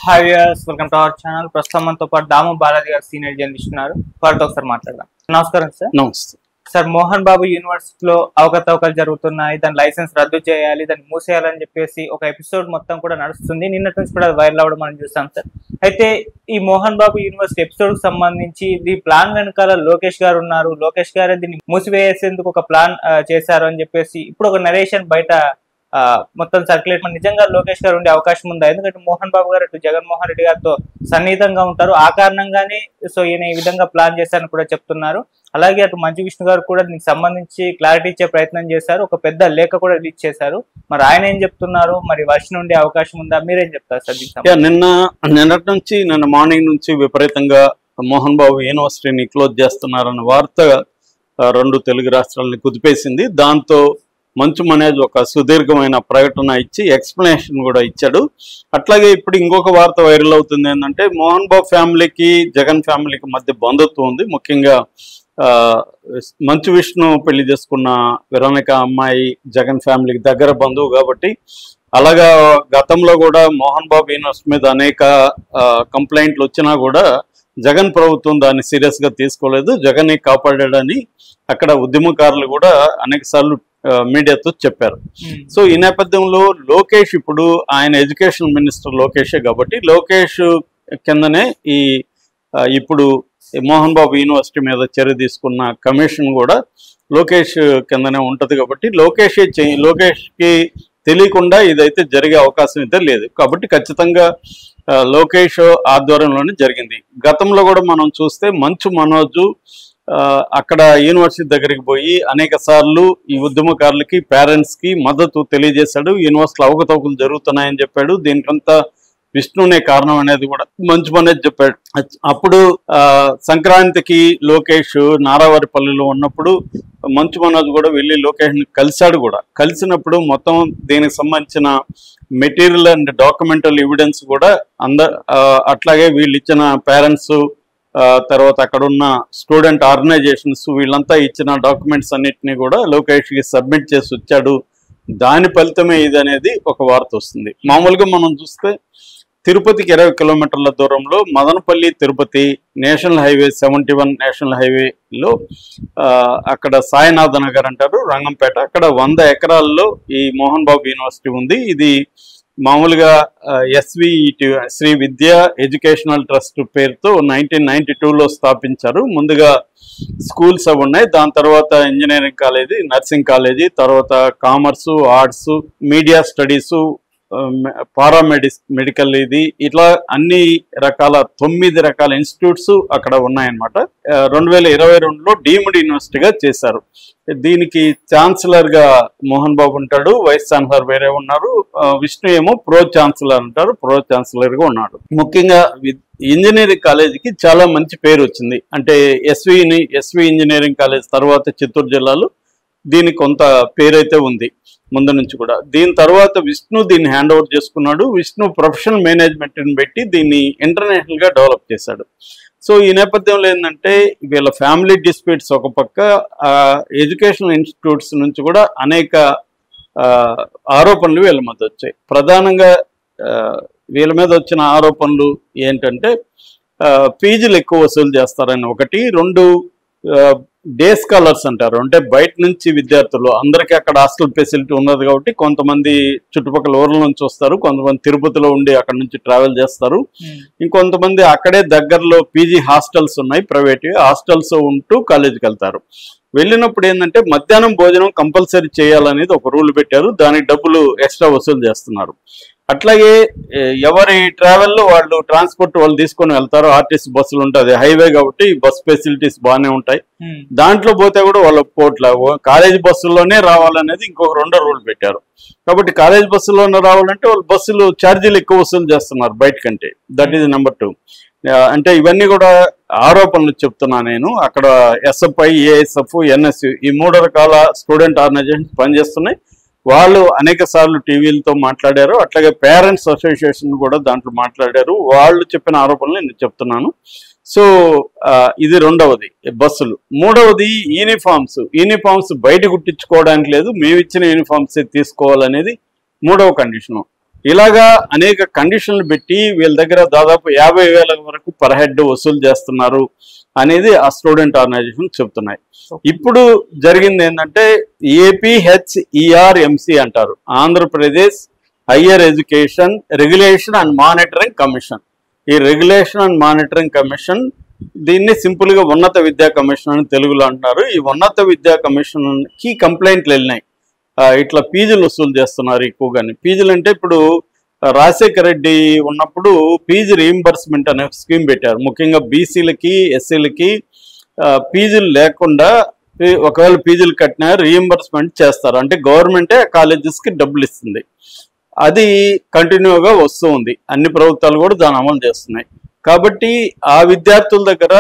Hi viewers, welcome to our channel. ప్రస్తుతం మనతో పాటు దాము బాలాజీ గారు సీనియర్ జర్నలిస్ట్ ఉన్నారు. వారితో ఒకసారి మాట్లాడదాం. నమస్కారం సార్. నమస్తే సార్, మోహన్ బాబు యూనివర్సిటీలో అవకతవకలు జరుగుతున్నాయి, దాని లైసెన్స్ రద్దు చేయాలి, దాన్ని మూసేయాలని చెప్పేసి ఒక ఎపిసోడ్ మొత్తం కూడా నడుస్తుంది. నిన్నటి నుంచి కూడా వైరల్ అవ్వడం మనం చూస్తాం సార్. అయితే ఈ మోహన్ బాబు యూనివర్సిటీ ఎపిసోడ్ కు సంబంధించి ఈ ప్లాన్ వెనకాల లోకేష్ గారు ఉన్నారు. లోకేష్ గారే దీన్ని మూసివేసేందుకు ఒక ప్లాన్ చేశారు అని చెప్పేసి ఇప్పుడు ఒక నరేషన్ బయట మొత్తం సర్క్యులేట్. నిజంగా లోకేష్ గారు ఉండే అవకాశం ఉందా? ఎందుకంటే మోహన్ బాబు గారు అటు జగన్మోహన్ రెడ్డి గారితో సన్నిహితంగా ఉంటారు. ఆ కారణంగానే సో ఈయన ఈ విధంగా ప్లాన్ చేశారని కూడా చెప్తున్నారు. అలాగే అటు మంచు విష్ణు గారు కూడా దీనికి సంబంధించి క్లారిటీ ఇచ్చే ప్రయత్నం చేశారు. ఒక పెద్ద లేఖ కూడా రిలీజ్ చేశారు. మరి ఆయన ఏం చెప్తున్నారు? మరి వర్షం ఉండే అవకాశం ఉందా? మీరేం చెప్తారు సార్? నిన్నటి నుంచి నిన్న మార్నింగ్ నుంచి విపరీతంగా మోహన్ బాబు యూనివర్సిటీని క్లోజ్ చేస్తున్నారన్న వార్త రెండు తెలుగు రాష్ట్రాలని కుదిపేసింది. దాంతో మంచు మనోజ్ ఒక సుదీర్ఘమైన ప్రకటన ఇచ్చి ఎక్స్ప్లెనేషన్ కూడా ఇచ్చాడు. అట్లాగే ఇప్పుడు ఇంకొక వార్త వైరల్ అవుతుంది ఏంటంటే మోహన్ బాబు ఫ్యామిలీకి జగన్ ఫ్యామిలీకి మధ్య బంధుత్వం ఉంది. ముఖ్యంగా మంచు విష్ణు పెళ్లి చేసుకున్న వెరోనిక అమ్మాయి జగన్ ఫ్యామిలీకి దగ్గర బంధువు కాబట్టి అలాగా గతంలో కూడా మోహన్ బాబు యూనివర్సిటీ మీద అనేక కంప్లైంట్లు వచ్చినా కూడా జగన్ ప్రభుత్వం దాన్ని సీరియస్ గా తీసుకోలేదు. జగన్ ని కాపాడాడని అక్కడ ఉద్యమకారులు కూడా అనేక సార్లు మీడియాతో చెప్పారు. సో ఈ నేపథ్యంలో లోకేష్ ఇప్పుడు ఆయన ఎడ్యుకేషన్ మినిస్టర్ లోకేషే కాబట్టి లోకేష్ కిందనే ఇప్పుడు మోహన్ బాబు యూనివర్సిటీ మీద చర్య తీసుకున్న కమిషన్ కూడా లోకేష్ కిందనే ఉంటది కాబట్టి లోకేష్కి తెలియకుండా ఇదైతే జరిగే అవకాశం అయితే లేదు. కాబట్టి ఖచ్చితంగా లోకేష్ ఆధ్వర్యంలోనే జరిగింది. గతంలో కూడా మనం చూస్తే మంచు మనోజ్ అక్కడ యూనివర్సిటీ దగ్గరికి పోయి అనేక సార్లు ఈ ఉద్యమకారులకి పేరెంట్స్ కి మద్దతు తెలియజేశాడు. యూనివర్సిటీలో అవకతవకలు జరుగుతున్నాయని చెప్పాడు. దీనికంతా విష్ణునే కారణం అనేది కూడా మంచు మనోజ్ చెప్పాడు. అప్పుడు సంక్రాంతికి లోకేష్ నారావారిపల్లిలో ఉన్నప్పుడు మంచు మనోజ్ కూడా వెళ్ళి లోకేష్ని కలిశాడు కూడా. కలిసినప్పుడు మొత్తం దీనికి సంబంధించిన మెటీరియల్ అండ్ డాక్యుమెంటల్ ఎవిడెన్స్ కూడా అట్లాగే వీళ్ళు ఇచ్చిన పేరెంట్స్ తర్వాత అక్కడ ఉన్న స్టూడెంట్ ఆర్గనైజేషన్స్ వీళ్ళంతా ఇచ్చిన డాక్యుమెంట్స్ అన్నిటినీ కూడా లోకేష్కి సబ్మిట్ చేసి వచ్చాడు. దాని ఫలితమే ఇది అనేది ఒక వార్త వస్తుంది. మామూలుగా మనం చూస్తే తిరుపతికి 20 కిలోమీటర్ల దూరంలో Madanapalle Tirupati national highway 71 national హైవేలో అక్కడ సాయినాథ నగర్ అంటారు, రంగంపేట, అక్కడ 100 ఎకరాల్లో ఈ మోహన్ బాబు యూనివర్సిటీ ఉంది. ఇది మామూలుగా SVET శ్రీ విద్యా ఎడ్యుకేషనల్ ట్రస్ట్ పేరుతో 1992లో స్థాపించారు. ముందుగా స్కూల్స్ అవి ఉన్నాయి, దాని తర్వాత ఇంజనీరింగ్ కాలేజీ, నర్సింగ్ కాలేజీ, తర్వాత commerce, arts, media studies, medical ఇది ఇట్లా అన్ని రకాల 9 రకాల ఇన్స్టిట్యూట్స్ అక్కడ ఉన్నాయన్నమాట. 2022లో డీమ్డ్ యూనివర్సిటీగా చేశారు. దీనికి ఛాన్సలర్ గా మోహన్ బాబు ఉంటాడు, వైస్ ఛాన్సలర్ వేరే ఉన్నారు, విష్ణు ఏమో ప్రో ఛాన్సలర్ అంటారు, ప్రో ఛాన్సలర్ గా ఉన్నాడు. ముఖ్యంగా ఇంజనీరింగ్ కాలేజీకి చాలా మంచి పేరు వచ్చింది. అంటే ఎస్వి ఇంజనీరింగ్ కాలేజ్ తర్వాత చిత్తూరు జిల్లాలో దీనికి కొంత పేరైతే ఉంది ముందు నుంచి కూడా. దీని తర్వాత విష్ణు దీన్ని హ్యాండ్ ఓవర్ చేసుకున్నాడు. విష్ణు ప్రొఫెషనల్ మేనేజ్మెంట్ని పెట్టి దీన్ని ఇంటర్నేషనల్ గా డెవలప్ చేశాడు. సో ఈ నేపథ్యంలో ఏంటంటే వీళ్ళ ఫ్యామిలీ డిస్ప్యూట్స్ ఒక పక్క, ఎడ్యుకేషనల్ ఇన్స్టిట్యూట్స్ నుంచి కూడా అనేక ఆరోపణలు వీళ్ళ మీద వచ్చాయి. ప్రధానంగా వీళ్ళ మీద వచ్చిన ఆరోపణలు ఏంటంటే ఫీజులు ఎక్కువ వసూలు చేస్తారని ఒకటి, 2 డే స్కాలర్స్ అంటారు, అంటే బయట నుంచి విద్యార్థులు, అందరికీ అక్కడ హాస్టల్ ఫెసిలిటీ ఉన్నది కాబట్టి కొంతమంది చుట్టుపక్కల ఊర్ల నుంచి వస్తారు, కొంతమంది తిరుపతిలో ఉండి అక్కడ నుంచి ట్రావెల్ చేస్తారు, ఇంకొంతమంది అక్కడే దగ్గరలో పీజీ హాస్టల్స్ ఉన్నాయి, ప్రైవేట్ హాస్టల్స్ ఉంటూ కాలేజీకి వెళ్తారు. వెళ్ళినప్పుడు ఏంటంటే మధ్యాహ్నం భోజనం కంపల్సరీ చేయాలనేది ఒక రూల్ పెట్టారు, దానికి డబ్బులు ఎక్స్ట్రా వసూలు చేస్తున్నారు. అట్లాగే ఎవరి ట్రావెల్లో వాళ్ళు ట్రాన్స్పోర్ట్ వాళ్ళు తీసుకొని వెళ్తారు, ఆర్టీసీ బస్సులు ఉంటుంది, హైవే కాబట్టి బస్ ఫెసిలిటీస్ బాగానే ఉంటాయి. దాంట్లో పోతే కూడా వాళ్ళ పోట్ల కాలేజీ బస్సుల్లోనే రావాలనేది ఇంకొక 2వ రూల్ పెట్టారు. కాబట్టి కాలేజీ బస్సుల్లోనే రావాలంటే వాళ్ళు బస్సులు ఛార్జీలు ఎక్కువ వసూలు చేస్తున్నారు బయట కంటే. That is number 2. అంటే ఇవన్నీ కూడా ఆరోపణలు చెప్తున్నా నేను. అక్కడ SFI, ASF, NSU ఈ 3 రకాల స్టూడెంట్ ఆర్గనైజేషన్స్ పనిచేస్తున్నాయి. వాళ్ళు అనేక సార్లు టీవీలతో మాట్లాడారు. అట్లాగే పేరెంట్స్ అసోసియేషన్ కూడా దాంట్లో మాట్లాడారు. వాళ్ళు చెప్పిన ఆరోపణలు నేను చెప్తున్నాను. సో ఇది 2వది బస్సులు. 3వది యూనిఫామ్స్ బయట కుట్టించుకోవడానికి లేదు, మేము ఇచ్చిన యూనిఫామ్స్ తీసుకోవాలనేది 3వ కండిషను. ఇలాగా అనేక కండిషన్లు పెట్టి వీళ్ళ దగ్గర దాదాపు 50,000 వరకు పర్ హెడ్ వసూలు చేస్తున్నారు అనేది ఆ స్టూడెంట్ ఆర్గనైజేషన్ చెప్తున్నాయి. ఇప్పుడు జరిగింది ఏంటంటే APHERMC అంటారు, Andhra Pradesh higher education regulation and monitoring commission. ఈ రెగ్యులేషన్ అండ్ మానిటరింగ్ కమిషన్, దీన్ని సింపుల్ గా ఉన్నత విద్యా కమిషన్ అని తెలుగులో అంటున్నారు. ఈ ఉన్నత విద్యా కమిషన్ కి కంప్లైంట్లు వెళ్ళినాయి, ఇట్లా ఫీజులు వసూలు చేస్తున్నారు ఎక్కువగాని. ఫీజులు అంటే ఇప్పుడు రాజశేఖర రెడ్డి ఉన్నప్పుడు ఫీజు రీయింబర్స్మెంట్ అనే స్కీమ్ పెట్టారు. ముఖ్యంగా బీసీలకి ఎస్సీలకి ఫీజులు లేకుండా ఒకవేళ ఫీజులు కట్టినా రీయింబర్స్మెంట్ చేస్తారు, అంటే గవర్నమెంటే కాలేజెస్కి డబ్బులు ఇస్తుంది. అది కంటిన్యూగా వస్తూ ఉంది, అన్ని ప్రభుత్వాలు కూడా దాన్ని అమలు చేస్తున్నాయి. కాబట్టి ఆ విద్యార్థుల దగ్గర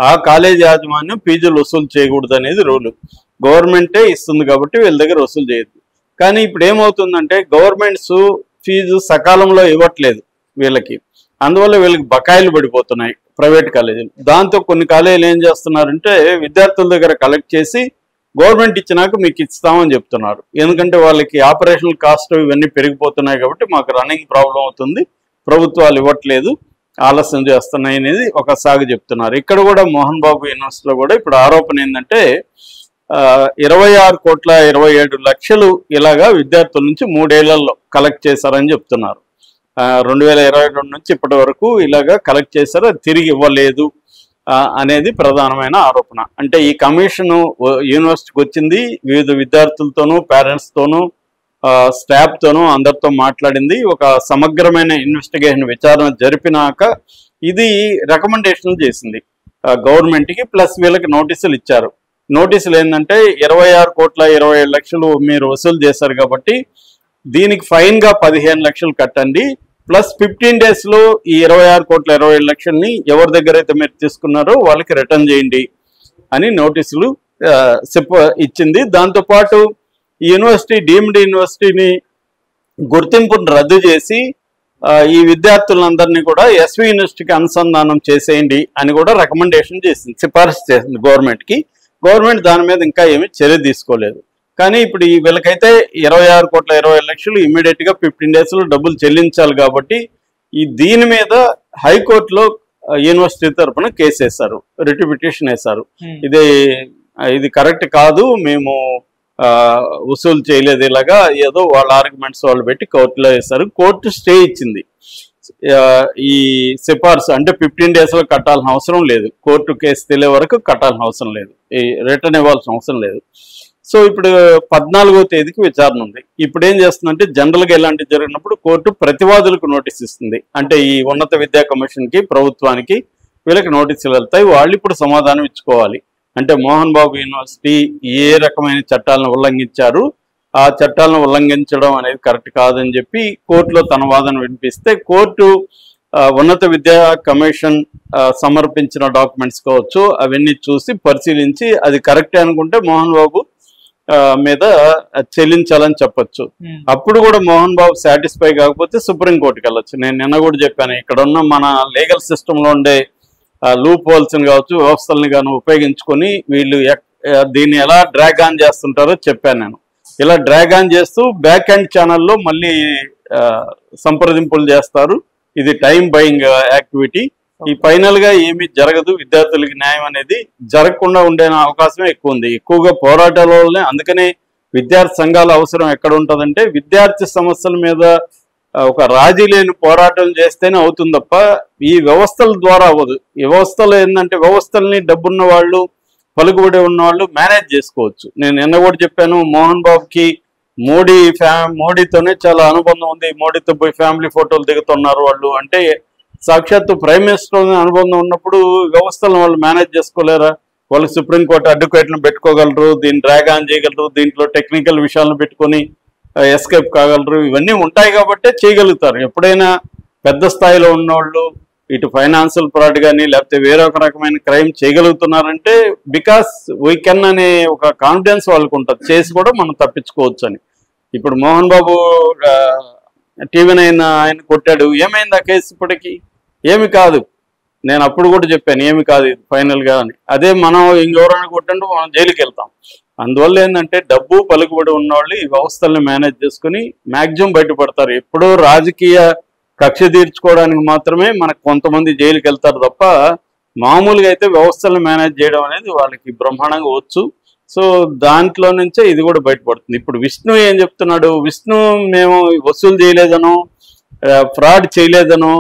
ఆ కాలేజ్ యాజమాన్యం ఫీజులు వసూలు చేయకూడదు అనేది రూలు. గవర్నమెంటే ఇస్తుంది కాబట్టి వీళ్ళ దగ్గర వసూలు చేయొద్దు. కానీ ఇప్పుడు ఏమవుతుందంటే గవర్నమెంట్స్ ఫీజు సకాలంలో ఇవ్వట్లేదు వీళ్ళకి, అందువల్ల వీళ్ళకి బకాయిలు పడిపోతున్నాయి ప్రైవేట్ కాలేజీలు. దాంతో కొన్ని కాలేజీలు ఏం చేస్తున్నారంటే విద్యార్థుల దగ్గర కలెక్ట్ చేసి గవర్నమెంట్ ఇచ్చినాక మీకు ఇస్తామని చెప్తున్నారు. ఎందుకంటే వాళ్ళకి ఆపరేషనల్ కాస్ట్ ఇవన్నీ పెరిగిపోతున్నాయి కాబట్టి మాకు రన్నింగ్ ప్రాబ్లం అవుతుంది, ప్రభుత్వాలు ఇవ్వట్లేదు, ఆలస్యం చేస్తున్నాయి అనేది ఒక సాగు చెప్తున్నారు. ఇక్కడ కూడా మోహన్ బాబు యూనివర్సిటీలో కూడా ఇప్పుడు ఆరోపణ ఏంటంటే 26,27,00,000 ఇలాగా విద్యార్థుల నుంచి 3 ఏళ్లలో కలెక్ట్ చేశారని చెప్తున్నారు. 2022 నుంచి ఇప్పటి వరకు ఇలాగా కలెక్ట్ చేశారు, అది తిరిగి ఇవ్వలేదు అనేది ప్రధానమైన ఆరోపణ. అంటే ఈ కమిషన్ యూనివర్సిటీకి వచ్చింది, వివిధ విద్యార్థులతోనూ పేరెంట్స్తోనూ స్టాఫ్తోనూ అందరితో మాట్లాడింది, ఒక సమగ్రమైన ఇన్వెస్టిగేషన్ విచారణ జరిపినాక ఇది రికమెండేషన్లు చేసింది గవర్నమెంట్కి. ప్లస్ వీళ్ళకి నోటీసులు ఇచ్చారు. నోటీసులు ఏంటంటే 26,27,00,000 మీరు వసూలు చేశారు కాబట్టి దీనికి ఫైన్గా 15 లక్షలు కట్టండి, ప్లస్ 15 డేస్లో ఈ 26,27,00,000ని ఎవరి దగ్గర అయితే మీరు తీసుకున్నారో వాళ్ళకి రిటర్న్ చేయండి అని నోటీసులు ఇచ్చింది. దాంతోపాటు ఈ యూనివర్సిటీ డీమ్డ్ యూనివర్సిటీని గుర్తింపును రద్దు చేసి ఈ విద్యార్థులందరినీ కూడా ఎస్వి యూనివర్సిటీకి అనుసంధానం చేసేయండి అని కూడా రికమెండేషన్ చేసింది, సిఫారసు చేసింది గవర్నమెంట్కి. గవర్నమెంట్ దాని మీద ఇంకా ఏమీ చర్య తీసుకోలేదు. కానీ ఇప్పుడు వీళ్ళకైతే 26,20,00,000 ఇమ్మీడియట్గా 15 డేస్లో డబ్బులు చెల్లించాలి కాబట్టి దీని మీద హైకోర్టులో యూనివర్సిటీ తరఫున కేసు వేశారు, రిట్ పిటిషన్ వేశారు. ఇది కరెక్ట్ కాదు, మేము వసూలు చేయలేదు, ఇలాగా ఏదో వాళ్ళ ఆర్గ్యుమెంట్స్ వాళ్ళు పెట్టి కోర్టులో వేశారు. కోర్టు స్టే ఇచ్చింది. ఈ సిఫార్సు అంటే 15 డేస్లో కట్టాల్సిన అవసరం లేదు, కోర్టు కేసు తెలియ వరకు కట్టాల్సిన అవసరం లేదు, ఈ రిటర్న్ ఇవ్వాల్సిన అవసరం లేదు. సో ఇప్పుడు 14వ తేదీకి విచారణ ఉంది. ఇప్పుడు ఏం చేస్తుందంటే జనరల్గా ఇలాంటివి జరిగినప్పుడు కోర్టు ప్రతివాదులకు నోటీస్ ఇస్తుంది. అంటే ఈ ఉన్నత విద్యా కమిషన్కి ప్రభుత్వానికి వీళ్ళకి నోటీసులు వెళ్తాయి, వాళ్ళు ఇప్పుడు సమాధానం ఇచ్చుకోవాలి. అంటే మోహన్ బాబు యూనివర్సిటీ ఏ రకమైన చట్టాలను ఉల్లంఘించారు, ఆ చట్టాలను ఉల్లంఘించడం అనేది కరెక్ట్ కాదని చెప్పి కోర్టులో తన వాదన వినిపిస్తే కోర్టు ఉన్నత విద్యా కమిషన్ సమర్పించిన డాక్యుమెంట్స్ కావచ్చు అవన్నీ చూసి పరిశీలించి అది కరెక్టే అనుకుంటే మోహన్ బాబు మీద చెల్లించాలని చెప్పొచ్చు. అప్పుడు కూడా మోహన్ బాబు సాటిస్ఫై కాకపోతే సుప్రీంకోర్టుకి వెళ్ళొచ్చు. నేను నిన్న కూడా చెప్పాను, ఇక్కడ ఉన్న మన లీగల్ సిస్టంలో ఉండే లూప్ హోల్స్ని కావచ్చు, వ్యవస్థల్ని కానీ ఉపయోగించుకొని వీళ్ళు దీన్ని ఎలా డ్రాగ్ ఆన్ చేస్తుంటారో చెప్పాను నేను. ఇలా డ్రాగ్ ఆన్ చేస్తూ బ్యాక్ హ్యాండ్ ఛానల్లో మళ్ళీ సంప్రదింపులు చేస్తారు. ఇది టైం బయింగ్ యాక్టివిటీ. ఈ ఫైనల్ గా ఏమీ జరగదు, విద్యార్థులకి న్యాయం అనేది జరగకుండా ఉండే అవకాశం ఎక్కువ ఉంది. ఎక్కువగా పోరాటాల వల్లనే, అందుకనే విద్యార్థి సంఘాల అవసరం ఎక్కడ ఉంటుందంటే విద్యార్థి సమస్యల మీద ఒక రాజీ లేని పోరాటం చేస్తేనే అవుతుంది తప్ప ఈ వ్యవస్థల ద్వారా అవ్వదు. ఈ వ్యవస్థలు ఏంటంటే వ్యవస్థల్ని డబ్బున్న వాళ్ళు, పలుకుబడి ఉన్న వాళ్ళు మేనేజ్ చేసుకోవచ్చు. నేను నిన్న కూడా చెప్పాను, మోహన్ బాబుకి మోడీతోనే చాలా అనుబంధం ఉంది, మోడీతో పోయి ఫ్యామిలీ ఫోటోలు దిగుతున్నారు వాళ్ళు. అంటే సాక్షాత్తు ప్రైమ్ మినిస్టర్ అనుబంధం ఉన్నప్పుడు వ్యవస్థలను వాళ్ళు మేనేజ్ చేసుకోలేరా? వాళ్ళు సుప్రీంకోర్టు అడ్వకేట్లను పెట్టుకోగలరు, దీన్ని డ్రాగ్ ఆన్ చేయగలరు, దీంట్లో టెక్నికల్ విషయాలను పెట్టుకొని ఎస్కేప్ కాగలరు, ఇవన్నీ ఉంటాయి కాబట్టే చేయగలుగుతారు. ఎప్పుడైనా పెద్ద స్థాయిలో ఉన్నవాళ్ళు ఇటు ఫైనాన్షియల్ ఫ్రాడ్ కానీ లేకపోతే వేరే ఒక రకమైన క్రైమ్ చేయగలుగుతున్నారంటే బికాస్ వీ కెన్ అనే ఒక కాన్ఫిడెన్స్ వాళ్ళకు ఉంటుంది, చేసి కూడా మనం తప్పించుకోవచ్చు అని. ఇప్పుడు మోహన్ బాబు టీవీ9 ఆయన కొట్టాడు, ఏమైంది ఆ కేసు? ఇప్పటికీ ఏమి కాదు. నేను అప్పుడు కూడా చెప్పాను ఏమి కాదు ఇది ఫైనల్గా అని. అదే మనం ఇంకెవరైనా కొట్టంటే మనం జైలుకి వెళ్తాం. అందువల్ల ఏంటంటే డబ్బు పలుకుబడి ఉన్నవాళ్ళు ఈ వ్యవస్థల్ని మేనేజ్ చేసుకుని మ్యాక్సిమం బయటపడతారు. ఎప్పుడో రాజకీయ కక్ష తీర్చుకోవడానికి మాత్రమే మనకు కొంతమంది జైలుకి వెళ్తారు తప్ప మామూలుగా అయితే వ్యవస్థలను మేనేజ్ చేయడం అనేది వాళ్ళకి బ్రహ్మాండంగా వచ్చు. సో దాంట్లో నుంచే ఇది కూడా బయటపడుతుంది. ఇప్పుడు విష్ణు ఏం చెప్తున్నాడు, విష్ణు మేము వసూలు చేయలేదనో ఫ్రాడ్ చేయలేదనో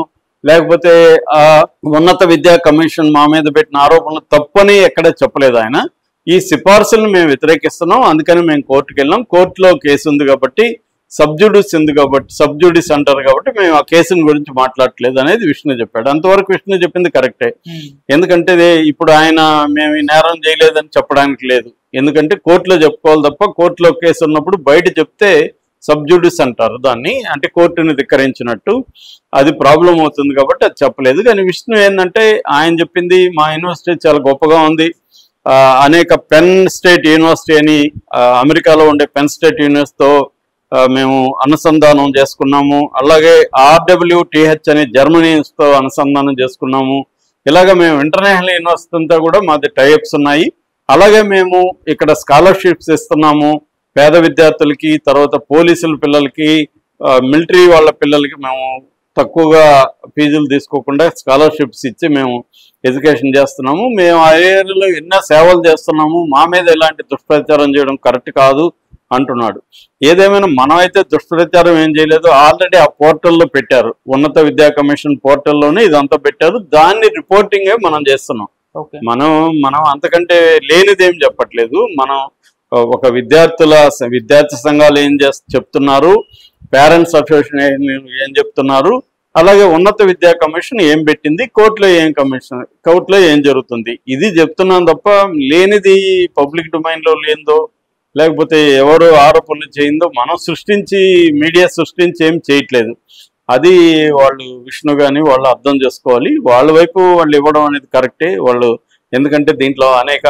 లేకపోతే ఉన్నత విద్యా కమిషన్ మా మీద పెట్టిన ఆరోపణలు తప్పని ఎక్కడ చెప్పలేదు ఆయన. ఈ సిఫార్సులను మేము వ్యతిరేకిస్తున్నాం, అందుకని మేము కోర్టుకు వెళ్ళాం, కోర్టులో కేసు ఉంది కాబట్టి సబ్జుడిస్ ఉంది కాబట్టి సబ్జుడిస్ అంటారు కాబట్టి మేము ఆ కేసుని గురించి మాట్లాడట్లేదు అనేది విష్ణు చెప్పాడు. అంతవరకు విష్ణు చెప్పింది కరెక్టే. ఎందుకంటే ఇప్పుడు ఆయన మేము ఈ నేరం చేయలేదని చెప్పడానికి లేదు, ఎందుకంటే కోర్టులో చెప్పుకోవాలి తప్ప కోర్టులో కేసు ఉన్నప్పుడు బయట చెప్తే సబ్జుడిస్ అంటారు దాన్ని, అంటే కోర్టుని ధిక్కరించినట్టు, అది ప్రాబ్లం అవుతుంది కాబట్టి అది చెప్పలేదు. కానీ విష్ణు ఏంటంటే ఆయన చెప్పింది మా యూనివర్సిటీ చాలా గొప్పగా ఉంది, అనేక పెన్ స్టేట్ యూనివర్సిటీ అని అమెరికాలో ఉండే పెన్ స్టేట్ యూనివర్సిటీతో మేము అనుసంధానం చేసుకున్నాము, అలాగే RWTH అని జర్మనీతో అనుసంధానం చేసుకున్నాము, ఇలాగ మేము ఇంటర్నేషనల్ యూనివర్సిటీ అంతా కూడా మాది టైఅప్స్ ఉన్నాయి, అలాగే మేము ఇక్కడ స్కాలర్షిప్స్ ఇస్తున్నాము పేద విద్యార్థులకి, తర్వాత పోలీసుల పిల్లలకి, మిలిటరీ వాళ్ళ పిల్లలకి మేము తక్కువగా ఫీజులు తీసుకోకుండా స్కాలర్షిప్స్ ఇచ్చి మేము ఎడ్యుకేషన్ చేస్తున్నాము, మేము ఆ ఏరియాలో ఎన్నో సేవలు చేస్తున్నాము, మా మీద ఇలాంటి దుష్ప్రచారం చేయడం కరెక్ట్ కాదు అంటున్నాడు. ఏదేమైనా మనం అయితే దుష్ప్రచారం ఏం చేయలేదు, ఆల్రెడీ ఆ పోర్టల్లో పెట్టారు, ఉన్నత విద్యా కమిషన్ పోర్టల్లోనే ఇదంతా పెట్టారు, దాన్ని రిపోర్టింగే మనం చేస్తున్నాం. మనం అంతకంటే లేనిదేం చెప్పట్లేదు. మనం ఒక విద్యార్థి సంఘాలు ఏం చెప్తున్నారు, పేరెంట్స్ అసోసియేషన్ ఏం చెప్తున్నారు, అలాగే ఉన్నత విద్యా కమిషన్ ఏం పెట్టింది, కోర్టులో ఏం జరుగుతుంది, ఇది చెప్తున్నాం తప్ప లేనిది పబ్లిక్ డొమైన్లో లేనిదో లేకపోతే ఎవరు ఆరోపణలు చేయిందో మనం మీడియా సృష్టించి ఏం చేయట్లేదు. అది వాళ్ళు విష్ణు కానీ వాళ్ళు అర్థం చేసుకోవాలి. వాళ్ళ వైపు వాళ్ళు ఇవ్వడం అనేది కరెక్టే వాళ్ళు, ఎందుకంటే దీంట్లో అనేక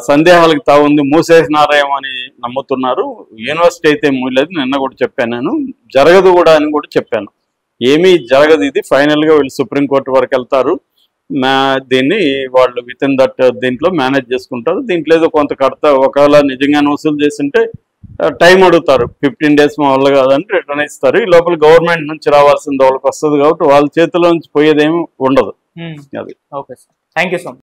సందేహాలకు తావుంది, మూసేసినారేమో అని నమ్ముతున్నారు. యూనివర్సిటీ అయితే మూయలేదు, నిన్న కూడా చెప్పాను, నేను జరగదు కూడా అని కూడా చెప్పాను. ఏమీ జరగదు, ఇది ఫైనల్గా వీళ్ళు సుప్రీంకోర్టు వరకు వెళ్తారు, దీన్ని వాళ్ళు విత్ ఇన్ దట్ దీంట్లో మేనేజ్ చేసుకుంటారు. దీంట్లో ఏదో కొంత ఒకవేళ నిజంగానే వసూలు చేస్తుంటే టైం అడుగుతారు, 15 days మా వల్ల కాదని రిటర్న్ ఇస్తారు. ఈ లోపల గవర్నమెంట్ నుంచి రావాల్సింది వాళ్ళకి వస్తుంది కాబట్టి వాళ్ళ చేతిలో నుంచి పోయేదేమి ఉండదు. అది okay sir, thank you so much.